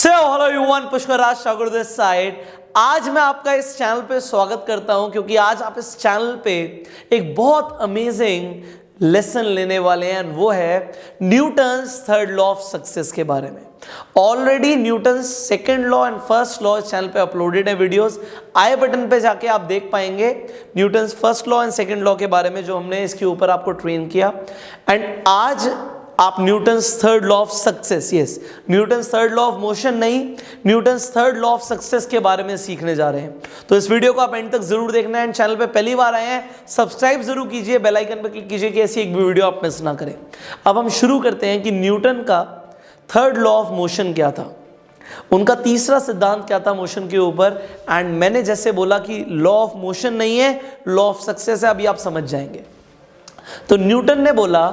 Hello everyone, Pushkar Raj Thakur this side. आज मैं आपका इस चैनल पे स्वागत करता हूं क्योंकि आज आप इस चैनल पे एक बहुत अमेजिंग लेसन लेने वाले हैं। वो है Newton's third law of success के बारे में। Already Newton's second law and first law इस चैनल पे अपलोडेड है वीडियोस। आई बटन पे जाके आप देख पाएंगे Newton's first law and second law के बारे में, जो हमने इसके ऊपर आपको ट्रेन किया। एंड आज आप Newton's third law of success, yes, Newton's third law of motion नहीं, Newton's third law of success के बारे में सीखने जा रहे हैं। तो इस वीडियो को आप एंड तक जरूर देखना है। एंड चैनल पे पहली बार आए हैं, सब्सक्राइब जरूर कीजिए, बेल आइकन पर क्लिक कीजिए कि ऐसी एक भी वीडियो आप मिस ना करें। अब हम शुरू करते हैं कि न्यूटन का थर्ड लॉ ऑफ मोशन क्या था, उनका तीसरा सिद्धांत क्या था मोशन के ऊपर। एंड मैंने जैसे बोला कि लॉ ऑफ मोशन नहीं है, लॉ ऑफ सक्सेस है, अभी आप समझ जाएंगे। तो न्यूटन ने बोला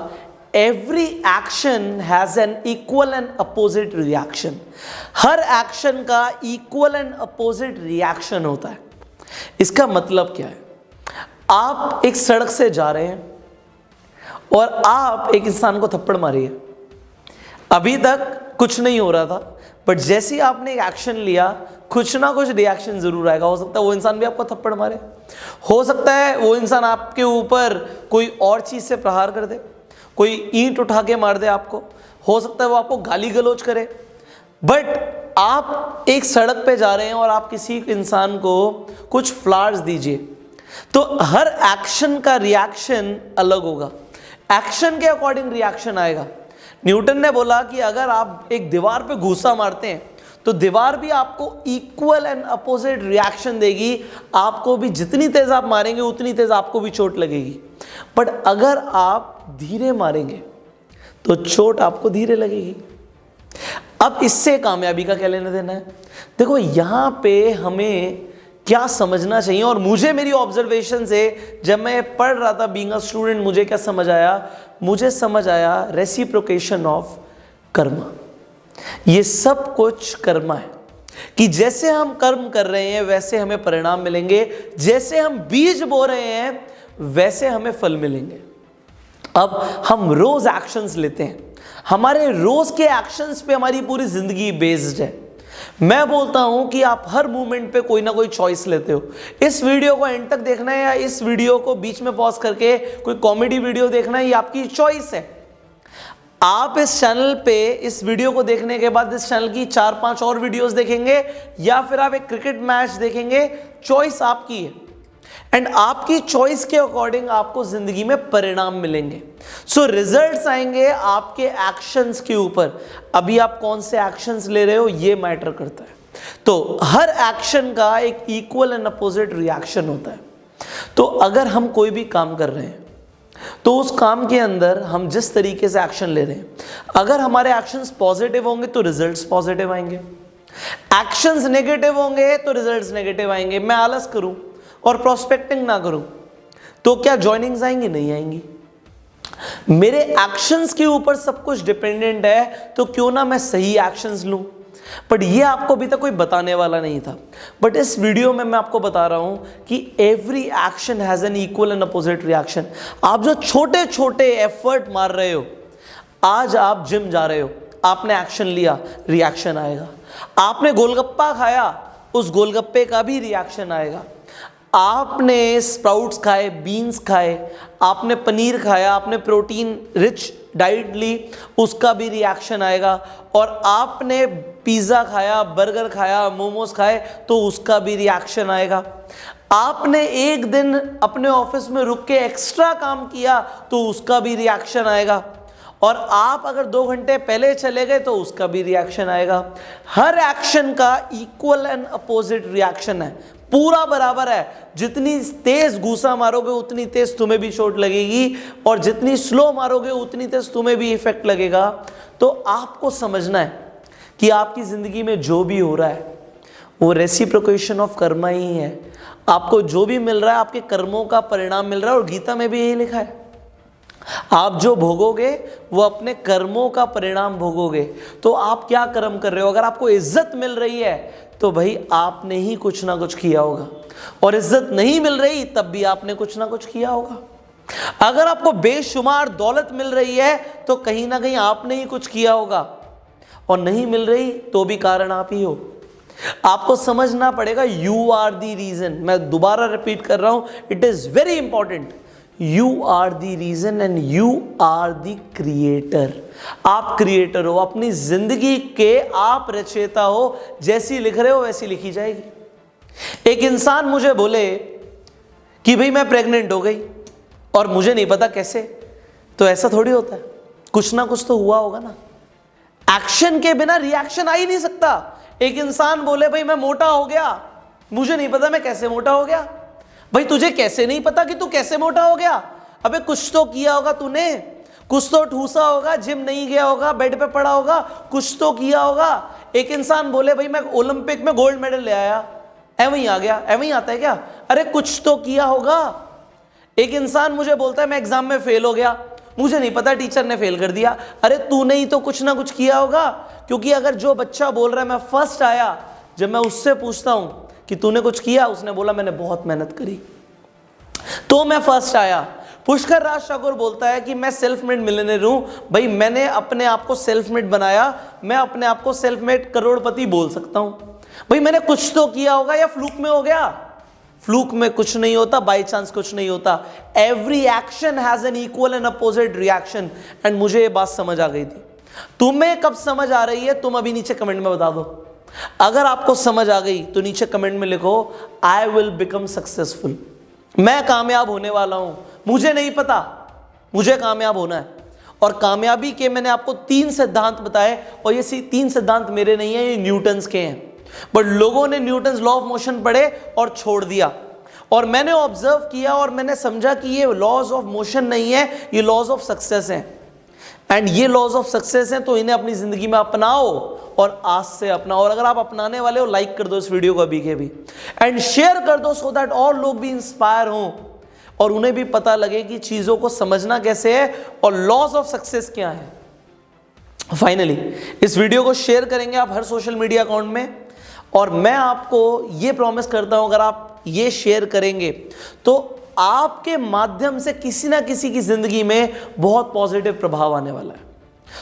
every action has an equal and opposite reaction. Her action का इक्वल एंड अपोजिट रिएक्शन होता है। इसका मतलब क्या है? आप एक सड़क से जा रहे हैं और आप एक इंसान को थप्पड़ मारिए। अभी तक कुछ नहीं हो रहा था, बट जैसे ही आपने एक एक्शन लिया, कुछ ना कुछ रिएक्शन जरूर आएगा। हो सकता है वो इंसान भी आपको थप्पड़ मारे, हो सकता है वो इंसान आपके ऊपर कोई और चीज से प्रहार कर दे, कोई ईंट उठा के मार दे आपको, हो सकता है वो आपको गाली गलौज करे। बट आप एक सड़क पे जा रहे हैं और आप किसी इंसान को कुछ फ्लावर्स दीजिए, तो हर एक्शन का रिएक्शन अलग होगा, एक्शन के अकॉर्डिंग रिएक्शन आएगा। न्यूटन ने बोला कि अगर आप एक दीवार पे घूसा मारते हैं तो दीवार भी आपको इक्वल एंड अपोजिट रिएक्शन देगी। आपको भी जितनी तेज आप मारेंगे उतनी तेज आपको भी चोट लगेगी। बट अगर आप धीरे मारेंगे तो चोट आपको धीरे लगेगी। अब इससे कामयाबी का क्या लेना देना है? देखो यहां पे हमें क्या समझना चाहिए, और मुझे मेरी ऑब्जर्वेशन से जब मैं पढ़ रहा था बीइंग अ स्टूडेंट, मुझे क्या समझ आया? मुझे समझ आया रेसिप्रोकेशन ऑफ कर्मा। ये सब कुछ कर्मा है कि जैसे हम कर्म कर रहे हैं वैसे हमें परिणाम मिलेंगे, जैसे हम बीज बो रहे हैं वैसे हमें फल मिलेंगे। अब हम रोज एक्शंस लेते हैं, हमारे रोज के एक्शंस पे हमारी पूरी जिंदगी बेस्ड है। मैं बोलता हूं कि आप हर मूवमेंट पे कोई ना कोई चॉइस लेते हो। इस वीडियो को एंड तक देखना है या इस वीडियो को बीच में पॉज करके कोई कॉमेडी वीडियो देखना है, ये आपकी चॉइस है। आप इस चैनल पे इस वीडियो को देखने के बाद इस चैनल की 4-5 और वीडियोस देखेंगे, या फिर आप एक क्रिकेट मैच देखेंगे, चॉइस आपकी है। एंड आपकी चॉइस के अकॉर्डिंग आपको जिंदगी में परिणाम मिलेंगे। सो रिजल्ट्स आएंगे आपके एक्शंस के ऊपर। अभी आप कौन से एक्शंस ले रहे हो ये मैटर करता है। तो हर एक्शन का एक इक्वल एंड अपोजिट रिएक्शन होता है। तो अगर हम कोई भी काम कर रहे हैं तो उस काम के अंदर हम जिस तरीके से एक्शन ले रहे हैं, अगर हमारे एक्शंस पॉजिटिव होंगे तो रिजल्ट्स पॉजिटिव आएंगे, एक्शंस नेगेटिव होंगे तो रिजल्ट्स नेगेटिव आएंगे। मैं आलस करूं और प्रोस्पेक्टिंग ना करूं तो क्या जॉइनिंग्स आएंगी? नहीं आएंगी। मेरे एक्शंस के ऊपर सब कुछ डिपेंडेंट है, तो क्यों ना मैं सही एक्शंस लूं। बट ये आपको अभी तक कोई बताने वाला नहीं था, बट इस वीडियो में मैं आपको बता रहा हूं कि every action has an equal and opposite reaction. आप जो छोटे छोटे एफर्ट मार रहे हो, आज आप जिम जा रहे हो, आपने एक्शन लिया, रिएक्शन आएगा। आपने गोलगप्पा खाया, उस गोलगप्पे का भी रिएक्शन आएगा। आपने स्प्राउट्स खाए, बीन्स खाए, आपने पनीर खाया, आपने प्रोटीन रिच डाइट ली, उसका भी रिएक्शन आएगा। और आपने पिज़्ज़ा खाया, बर्गर खाया, मोमोज खाए, तो उसका भी रिएक्शन आएगा। आपने एक दिन अपने ऑफिस में रुक के एक्स्ट्रा काम किया तो उसका भी रिएक्शन आएगा। और आप अगर 2 घंटे पहले चले गए तो उसका भी रिएक्शन आएगा। हर एक्शन का इक्वल एंड अपोजिट रिएक्शन है, पूरा बराबर है। जितनी तेज घूसा मारोगे उतनी तेज तुम्हें भी चोट लगेगी, और जितनी स्लो मारोगे उतनी तेज तुम्हें भी इफेक्ट लगेगा। तो आपको समझना है कि आपकी जिंदगी में जो भी हो रहा है वो रेसिप्रोकेशन ऑफ कर्मा ही है। आपको जो भी मिल रहा है आपके कर्मों का परिणाम मिल रहा है, और गीता में भी यही लिखा है, आप जो भोगोगे वो अपने कर्मों का परिणाम भोगोगे। तो आप क्या कर्म कर रहे हो? अगर आपको इज्जत मिल रही है तो भाई आपने ही कुछ ना कुछ किया होगा, और इज्जत नहीं मिल रही तब भी आपने कुछ ना कुछ किया होगा। अगर आपको बेशुमार दौलत मिल रही है तो कहीं ना कहीं आपने ही कुछ किया होगा। और नहीं मिल रही तो भी कारण आप ही हो। आपको समझना पड़ेगा यू आर द रीजन। मैं दोबारा रिपीट कर रहा हूं, it is very important. You are the reason and you are the creator. आप क्रिएटर हो अपनी जिंदगी के, आप रचयिता हो। जैसी लिख रहे हो वैसी लिखी जाएगी। एक इंसान मुझे बोले कि भाई मैं प्रेग्नेंट हो गई और मुझे नहीं पता कैसे, तो ऐसा थोड़ी होता है, कुछ ना कुछ तो हुआ होगा ना। एक्शन के बिना रिएक्शन आ ही नहीं सकता। एक इंसान बोले भाई मैं मोटा हो गया, मुझे नहीं पता मैं कैसे मोटा हो गया। भाई तुझे कैसे नहीं पता कि तू कैसे मोटा हो गया? अबे कुछ तो किया होगा तूने, कुछ तो ठूसा होगा, जिम नहीं गया होगा, बेड पे पड़ा होगा, कुछ तो किया होगा। एक इंसान बोले भाई मैं ओलंपिक में गोल्ड मेडल ले आया, एवं ही आ गया। एवं ही आता है क्या? अरे कुछ तो किया होगा। एक इंसान मुझे बोलता है मैं एग्जाम में फेल हो गया, मुझे नहीं पता टीचर ने फेल कर दिया। अरे तूने ही तो कुछ ना कुछ किया होगा। क्योंकि अगर जो बच्चा बोल रहा है मैं फर्स्ट आया, जब मैं उससे पूछता हूं कि तूने कुछ किया, उसने बोला मैंने बहुत मेहनत करी तो मैं फर्स्ट आया। पुष्कर राज ठाकुर बोलता है कि मैं सेल्फ मेड मिलियनेयर हूं। भाई मैंने अपने आप को सेल्फ मेड बनाया, मैं अपने आप को सेल्फ मेड करोड़पति बोल सकता हूं। भाई मैंने कुछ तो किया होगा, या फ्लूक में हो गया? फ्लूक में कुछ नहीं होता, बाई चांस कुछ नहीं होता। Every action has an equal and opposite reaction. And मुझे ये बात समझ आ गई थी। तुम्हें कब समझ आ रही है तुम अभी नीचे कमेंट में बता दो। अगर आपको समझ आ गई तो नीचे कमेंट में लिखो आई विल बिकम सक्सेसफुल। मैं कामयाब होने वाला हूं, मुझे नहीं पता, मुझे कामयाब होना है। और कामयाबी के मैंने आपको 3 सिद्धांत बताए, और ये 3 सिद्धांत मेरे नहीं है, ये न्यूटन्स के हैं। बट लोगों ने न्यूटन्स लॉ ऑफ मोशन पढ़े और छोड़ दिया। और मैंने ऑब्जर्व किया और मैंने समझा कि ये लॉज ऑफ मोशन नहीं है, ये लॉज ऑफ सक्सेस हैं। एंड ये लॉज ऑफ सक्सेस हैं, तो इन्हें अपनी जिंदगी में अपनाओ और आज से अपनाओ। और अगर आप अपनाने वाले हो, लाइक कर दो इस वीडियो को अभी के भी, एंड शेयर कर दो सो दैट और लोग भी इंस्पायर हों और उन्हें भी पता लगे कि चीजों को समझना कैसे है और लॉज ऑफ सक्सेस क्या है। फाइनली इस वीडियो को शेयर करेंगे आप हर सोशल मीडिया अकाउंट में, और मैं आपको ये प्रॉमिस करता हूं अगर आप ये शेयर करेंगे तो आपके माध्यम से किसी ना किसी की जिंदगी में बहुत पॉजिटिव प्रभाव आने वाला है।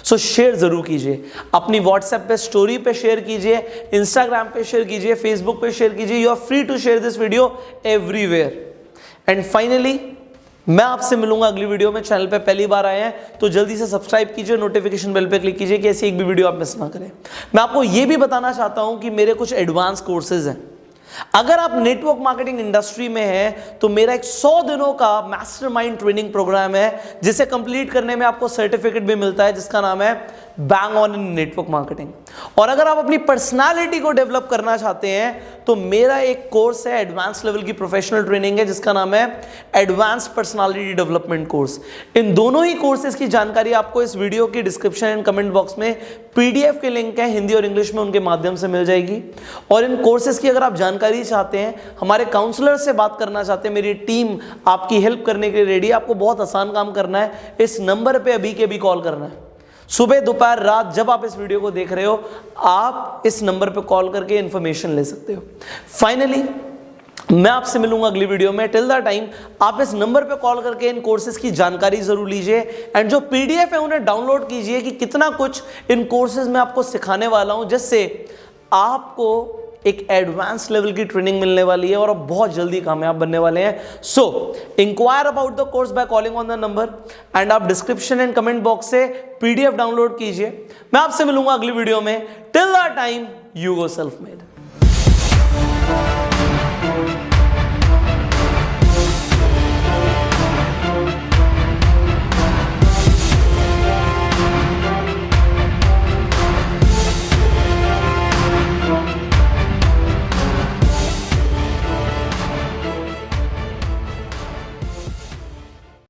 सो शेयर जरूर कीजिए, अपनी व्हाट्सएप पे स्टोरी पे शेयर कीजिए, इंस्टाग्राम पे शेयर कीजिए, फेसबुक पे शेयर कीजिए। You are free to share this video everywhere. And finally मैं आपसे मिलूंगा अगली वीडियो में। चैनल पे पहली बार आए हैं तो जल्दी से सब्सक्राइब कीजिए, नोटिफिकेशन बेल पे क्लिक कीजिए कि ऐसी एक भी वीडियो आप मिस ना करें। मैं आपको यह भी बताना चाहता हूं कि मेरे कुछ एडवांस कोर्सेज हैं। अगर आप नेटवर्क मार्केटिंग इंडस्ट्री में हैं तो मेरा एक 100 दिनों का मास्टरमाइंड ट्रेनिंग प्रोग्राम है, जिसे कंप्लीट करने में आपको सर्टिफिकेट भी मिलता है, जिसका नाम है bang on in network marketing. और अगर आप अपनी पर्सनालिटी को डेवलप करना चाहते हैं तो मेरा एक कोर्स है, एडवांस लेवल की प्रोफेशनल ट्रेनिंग है, जिसका नाम है एडवांस पर्सनालिटी डेवलपमेंट कोर्स। इन दोनों ही कोर्सेज की जानकारी आपको इस वीडियो की डिस्क्रिप्शन एंड कमेंट बॉक्स में पीडीएफ के लिंक है, हिंदी और इंग्लिश में, उनके माध्यम से मिल जाएगी। और इन कोर्सेज की अगर आप जानकारी चाहते हैं, हमारे काउंसलर से बात करना चाहते हैं, मेरी टीम आपकी हेल्प करने के लिए रेडी है। आपको बहुत आसान काम करना है, इस नंबर पे अभी के अभी कॉल करना है। सुबह दोपहर रात जब आप इस वीडियो को देख रहे हो, आप इस नंबर पे कॉल करके इंफॉर्मेशन ले सकते हो। फाइनली मैं आपसे मिलूंगा अगली वीडियो में। टिल द टाइम आप इस नंबर पे कॉल करके इन कोर्सेज की जानकारी जरूर लीजिए, एंड जो पीडीएफ है उन्हें डाउनलोड कीजिए कि कितना कुछ इन कोर्सेज में आपको सिखाने वाला हूं, जिससे आपको एक एडवांस लेवल की ट्रेनिंग मिलने वाली है और आप बहुत जल्दी कामयाब बनने वाले हैं। So enquire about the course by calling on the number, and आप डिस्क्रिप्शन एंड कमेंट बॉक्स से पीडीएफ डाउनलोड कीजिए। मैं आपसे मिलूंगा अगली वीडियो में। Till the time you go self made.